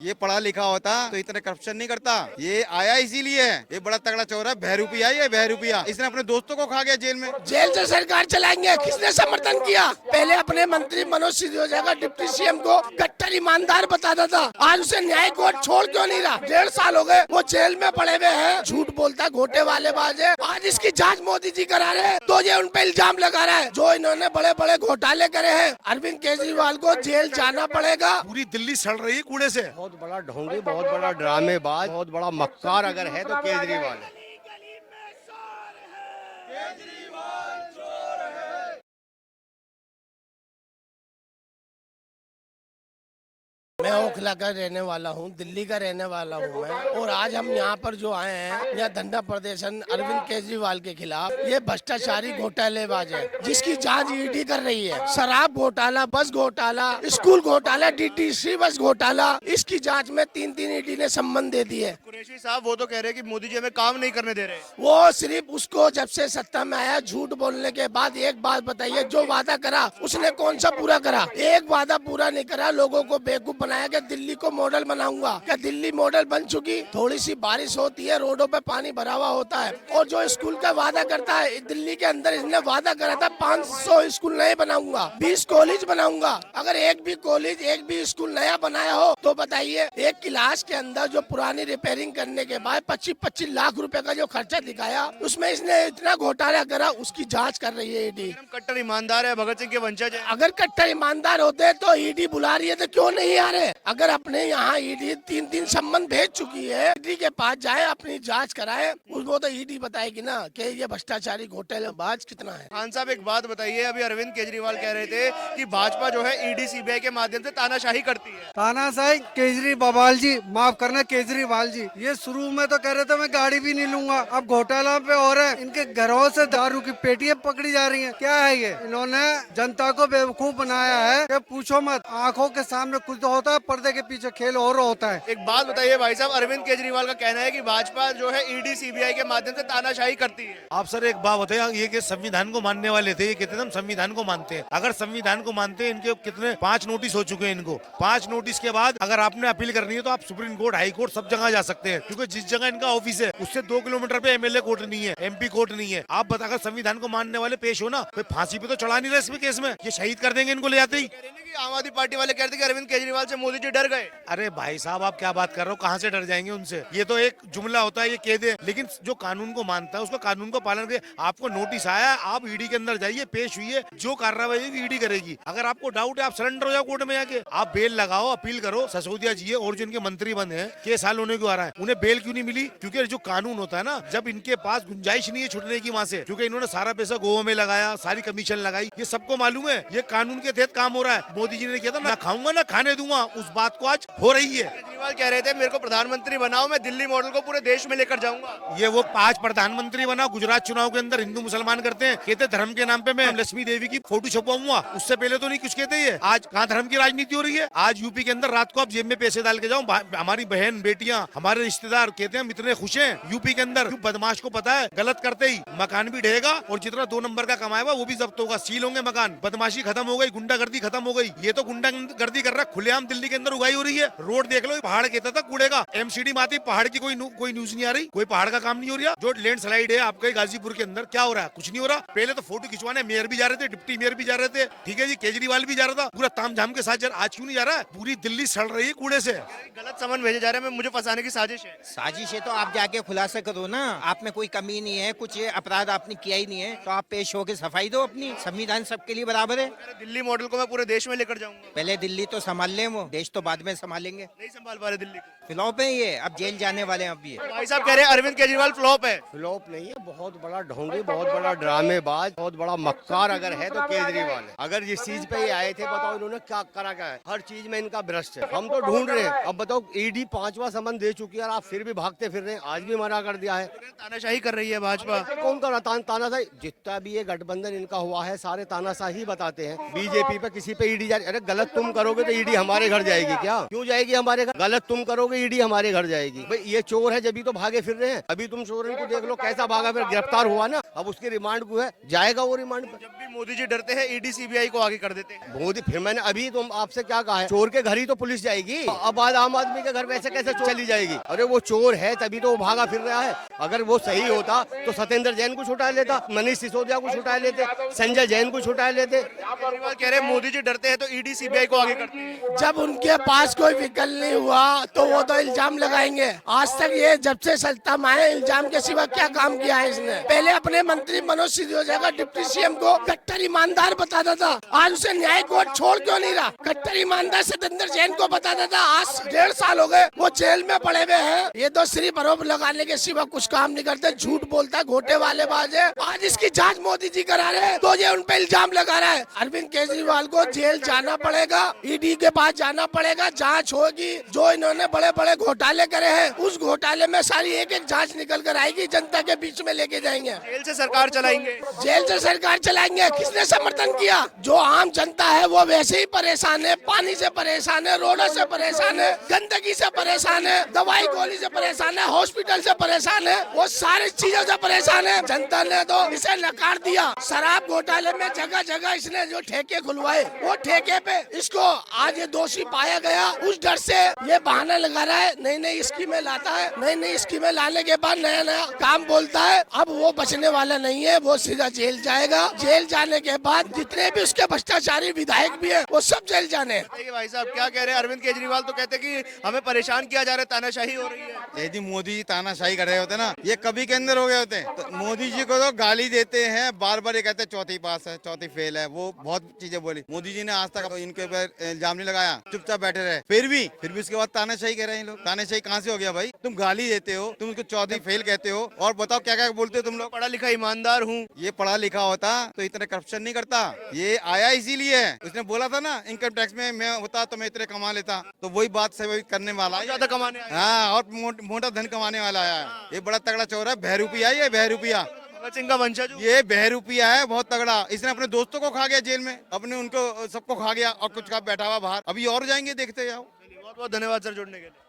ये पढ़ा लिखा होता तो इतना करप्शन नहीं करता। ये आया इसीलिए है, ये बड़ा तगड़ा चोर है, बहरूपिया। ये बहरूपिया इसने अपने दोस्तों को खा गया जेल में। जेल से सरकार चलाएंगे, किसने समर्थन किया? पहले अपने मंत्री मनोज सिसोदिया का डिप्टी सीएम को कट्टर ईमानदार बताता था, आज उसे न्याय कोर्ट छोड़ क्यों नहीं रहा? 1.5 साल हो गए वो जेल में पड़े हुए हैं, झूठ बोलता है, घोटे वाले बाज है। आज इसकी जांच मोदी जी करा रहे हैं तो ये उन पे इल्जाम लगा रहा है जो इन्होंने बड़े बड़े घोटाले करे हैं। अरविंद केजरीवाल को जेल जाना पड़ेगा। पूरी दिल्ली सड़ रही है कूड़े से। बहुत बड़ा ढोंगी, बहुत बड़ा ड्रामेबाज, बहुत बड़ा मक्कार अगर है तो केजरीवाल है। मैं ओखला का रहने वाला हूँ, दिल्ली का रहने वाला हूँ मैं, और आज हम यहाँ पर जो आए हैं यहाँ धरना प्रदर्शन अरविंद केजरीवाल के खिलाफ। ये भ्रष्टाचारी घोटालेबाज है जिसकी जांच ईडी कर रही है। शराब घोटाला, बस घोटाला, स्कूल घोटाला, डीटीसी बस घोटाला, इसकी जांच में 3 ईडी ने संबंध दे दिए। कुरैशी साहब वो तो कह रहे हैं कि मोदी जी हमें काम नहीं करने दे रहे। वो सिर्फ उसको जब से सत्ता में आया झूठ बोलने के बाद एक बात बताइए, जो वादा करा उसने कौन सा पूरा करा? एक वादा पूरा नहीं करा, लोगों को बेवकूफ बनाया कि दिल्ली को मॉडल बनाऊंगा। क्या दिल्ली मॉडल बन चुकी? थोड़ी सी बारिश होती है, रोडों पे पानी भरा हुआ होता है। और जो स्कूल का वादा करता है, दिल्ली के अंदर इसने वादा करा था 500 स्कूल नए बनाऊंगा, 20 कॉलेज बनाऊंगा। अगर एक भी कॉलेज, एक भी स्कूल नया बनाया हो तो बताइए। एक क्लास के अंदर जो पुरानी रिपेयरिंग करने के बाद 25-25 लाख रुपए का जो खर्चा दिखाया, उसमें इसने इतना घोटाला करा, उसकी जाँच कर रही है ईडी। कट्टर ईमानदार है, भगत सिंह के वंशज है। अगर कट्टर ईमानदार होते तो ईडी बुला रही है तो क्यों नहीं आ रहे? अगर अपने यहाँ ईडी 3 संबंध भेज चुकी है, ईडी के पास जाए, अपनी जांच कराए, उसको तो ईडी बताएगी ना कि ये भ्रष्टाचारी घोटालेबाज कितना है। खान साहब एक बात बताइए, अभी अरविंद केजरीवाल कह रहे थे कि भाजपा जो है ईडी सीबीआई के माध्यम से तानाशाही करती है। तानाशाही? केजरीवाल जी, माफ करना केजरीवाल जी, ये शुरू में तो कह रहे थे मैं गाड़ी भी नहीं लूंगा, अब घोटाला पे और है, इनके घरों से दारू की पेटियां पकड़ी जा रही हैं। क्या है ये? इन्होंने जनता को बेवकूफ बनाया है कि पूछो मत। आंखों के सामने कुछ तो होता है, पर्दे के पीछे खेल और होता है। एक बात बताइए भाई साहब, अरविंद केजरीवाल का कहना है कि भाजपा जो है ईडी सीबीआई के माध्यम से तानाशाही करती है। आप सर एक बात बताइए, ये कि संविधान को मानने वाले थे, ये कहते थे हम संविधान को मानते हैं। अगर संविधान को मानते हैं, इनके कितने 5 नोटिस हो चुके हैं इनको। 5 नोटिस के बाद अगर आपने अपील करनी है तो आप सुप्रीम कोर्ट, हाई कोर्ट सब जगह जा सकते हैं, क्योंकि जिस जगह इनका ऑफिस है उससे 2 किलोमीटर पे एमएलए कोर्ट नहीं है, एमपी कोर्ट नहीं है। आप बताकर संविधान को मानने वाले पेश हो ना, कोई फांसी पे तो चढ़ा नहीं रहे इसमें केस में, ये शहीद कर देंगे इनको ले जाते ही। आम आदमी पार्टी वाले कहते हैं कि अरविंद केजरीवाल से मोदी जी डर गए। अरे भाई साहब, आप क्या बात कर रहे हो? कहाँ से डर जाएंगे उनसे? ये तो एक जुमला होता है, ये कह दे, लेकिन जो कानून को मानता है उसको कानून को पालन करे। आपको नोटिस आया, आप ईडी के अंदर जाइए, पेश हुई, जो कार्रवाई ईडी करेगी। अगर आपको डाउट है, आप सरेंडर हो जाओ कोर्ट में जाके, आप बेल लगाओ, अपील करो। सिसोदिया जी और जो इनके मंत्री बने हैं, 6 साल होने को आ रहा है, उन्हें बेल क्यों नहीं मिली? क्योंकि जो कानून होता है ना, जब इनके पास गुंजाइश नहीं है छुटने की वहाँ से, क्योंकि इन्होंने सारा पैसा गोवा में लगाया, सारी कमीशन लगाई, ये सबको मालूम है, ये कानून के तहत काम हो रहा है। मोदी जी ने किया था, ना खाऊंगा ना खाने दूंगा, उस बात को आज हो रही है। केजरीवाल कह रहे थे मेरे को प्रधानमंत्री बनाओ, मैं दिल्ली मॉडल को पूरे देश में लेकर जाऊंगा। ये वो 5 प्रधानमंत्री बना, गुजरात चुनाव के अंदर हिंदू मुसलमान करते हैं, कहते धर्म के नाम पे मैं लक्ष्मी देवी की फोटो छपवाऊंगा। उससे पहले तो नहीं कुछ कहते ये। आज कहाँ धर्म की राजनीति हो रही है? आज यूपी के अंदर रात को आप जेब में पैसे डाल के जाओ, हमारी बहन बेटियां, हमारे रिश्तेदार कहते हैं हम इतने खुश हैं यूपी के अंदर। बदमाश को पता है गलत करते ही मकान भी ढहेगा और जितना 2 नंबर का कमाएगा वो भी जब्त होगा, सील होंगे मकान। बदमाशी खत्म हो गई, गुंडागर्दी खत्म हो गई। ये तो गुंडागर्दी कर रहा है, खुलेआम दिल्ली के अंदर उगाई हो रही है। रोड देख लो, पहाड़ कहता था कूड़े का, एमसीडी में आती पहाड़ की कोई न्यूज नहीं आ रही, कोई पहाड़ का काम नहीं हो रहा। जो लैंड स्लाइड है आपके गाजीपुर के अंदर, क्या हो रहा है? कुछ नहीं हो रहा। पहले तो फोटो खिंचवाने मेयर भी जा रहे थे, डिप्टी मेयर भी जा रहे थे, ठीक है जी, केजरीवाल भी जा रहा था, पूरा तामझाम के साथ। आज क्यों नहीं जा रहा है? पूरी दिल्ली सड़ रही है कूड़े से। गलत समन भेजे जा रहे हैं, मुझे फंसाने की साजिश है। साजिश है तो आप जाके खुलासा करो ना, आप में कोई कमी नहीं है, कुछ अपराध आपने किया ही नहीं है, तो आप पेश होकर सफाई दो अपनी। संविधान सबके लिए बराबर है। दिल्ली मॉडल को मैं पूरे देश में लेकर जाऊंगा। पहले दिल्ली तो संभाल लें, वो देश तो बाद में संभालेंगे। नहीं संभाल पा रहे दिल्ली को। फ्लॉप है ये, अब जेल जाने वाले हैं अब ये। भाई साहब कह रहे हैं अरविंद केजरीवाल फ्लॉप है। फ्लॉप नहीं है, बहुत बड़ा ढोंगी, बहुत बड़ा ड्रामेबाज, बहुत बड़ा मक्कार अगर है तो केजरीवाल है। अगर जिस चीज पे ये आए थे, बताओ इन्होंने क्या करा, क्या है? हर चीज में इनका भ्रष्ट है। हम तो ढूंढ रहे हैं, अब बताओ ईडी 5वां समन दे चुकी है और आप फिर भी भागते फिर रहे हैं। आज भी मना कर दिया है। तानाशाही कर रही है भाजपा। कौन कर रहा तानाशाही? जितना भी ये गठबंधन इनका हुआ है, सारे तानाशाही बताते हैं। बीजेपी पे किसी पे ईडी जा रही, अरे गलत तुम करोगे तो ईडी हमारे घर घर जाएगी क्या? क्यों जाएगी हमारे घर? गलत तुम करोगे, ईडी हमारे घर जाएगी। भाई ये चोर है, जब तो भागे फिर रहे हैं। अभी तुम चोर को देख लो कैसा भागा, फिर गिरफ्तार हुआ ना, अब उसकी रिमांड को है, जाएगा वो रिमांड पर। जब भी मोदी जी डरते हैं ईडी सीबीआई को आगे कर देते हैं। मोदी, फिर मैंने अभी तुम आपसे क्या कहा है, चोर के घर ही तो पुलिस जाएगी। अब आज आम आदमी के घर वैसे कैसे चली जाएगी? अरे वो चोर है तभी तो वो भागा फिर रहा है। अगर वो सही होता तो सत्येंद्र जैन को छुटा लेता, मनीष सिसोदिया को छुटा लेते, संजय जैन को छुटा लेते। केजरीवाल कह रहे हैं मोदी जी डरते हैं तो ईडी सीबीआई को आगे करते हैं। जब उनके पास कोई विकल्प नहीं हुआ तो वो तो इल्जाम लगाएंगे। आज तक ये जब से सत्ता में आए इल्जाम के सिवा क्या काम किया है इसने? पहले अपने मंत्री मनोज सिसोदिया का डिप्टी सीएम को कट्टर ईमानदार बताता था, आज उसे न्यायिक कोर्ट छोड़ क्यों नहीं रहा? कट्टर ईमानदार सत्येंद्र जैन को बताता था, आज 1.5 साल हो गए वो जेल में पड़े हुए हैं। ये तो सिर्फ आरोप लगाने के सिवा कुछ काम नहीं करते, झूठ बोलता है, घोटे वाले बाज है। आज इसकी जांच मोदी जी करा रहे हैं तो ये उन पे इल्जाम लगा रहा है। अरविंद केजरीवाल को जेल जाना पड़ेगा, ईडी के पास जाना पड़ेगा, जांच होगी। जो इन्होंने बड़े बड़े घोटाले करे हैं उस घोटाले में सारी एक एक जांच निकल कर आएगी, जनता के बीच में लेके जाएंगे। जेल से सरकार चलाएंगे। जेल से सरकार चलाएंगे। किसने समर्थन किया? जो आम जनता है वो वैसे ही परेशान है, पानी से परेशान है, रोडों से परेशान है, गंदगी से परेशान है, दवाई गोली से परेशान है, हॉस्पिटल से परेशान है, वो सारी चीजों से परेशान है। जनता ने तो इसे नकार दिया। शराब घोटाले में जगह जगह इसने जो ठेके खुलवाए वो ठेके पे इसको आज ये दोषी पाया गया। उस डर से ये बहाना लगा रहा है, नई नई स्कीमें लाता है, नई नई स्कीमें लाने के बाद नया नया काम बोलता है। अब वो बचने वाला नहीं है, वो सीधा जेल जाएगा। जेल जाने के बाद जितने भी उसके भ्रष्टाचारी विधायक भी है वो सब जेल जाने। देखिए भाई साहब क्या कह रहे हैं, अरविंद केजरीवाल तो कहते हैं कि हमें परेशान किया जा रहा है, तानाशाही हो रही है। यदि मोदी जी तानाशाही कर रहे होते ना, ये कभी के अंदर हो गए होते। तो मोदी जी को तो गाली देते हैं, बार बार ये कहते हैं चौथी पास है, चौथी फेल है, वो बहुत चीजें बोली। मोदी जी ने आज तक इनके ऊपर इल्जाम नहीं लगाया, चुपचाप बैठे रहे। फिर भी उसके बाद तानाशाही कह रहे हैं लोग। तानाशाही कहाँ से हो गया भाई? तुम गाली देते हो, तुम उसको चौथी फेल कहते हो, और बताओ क्या क्या बोलते हो तुम लोग। पढ़ा लिखा ईमानदार हूँ। ये पढ़ा लिखा होता तो इतना करप्शन नहीं करता। ये आया इसीलिए है, उसने बोला था ना इनकम टैक्स में मैं होता तो मैं इतने कमा लेता, तो वही बात से करने वाला है। ज्यादा कमाने आए। हाँ, और मोटा धन कमाने वाला है। ये बड़ा तगड़ा चोर है, बहरूपिया। ये बहरूपिया, भगत सिंह का वंशज हूँ। ये बहरूपिया है, बहुत तगड़ा। इसने अपने दोस्तों को खा गया जेल में, अपने उनको सबको खा गया और कुछ का बैठा हुआ बाहर। अभी और जाएंगे, देखते जाओ। बहुत बहुत धन्यवाद सर जुड़ने के लिए।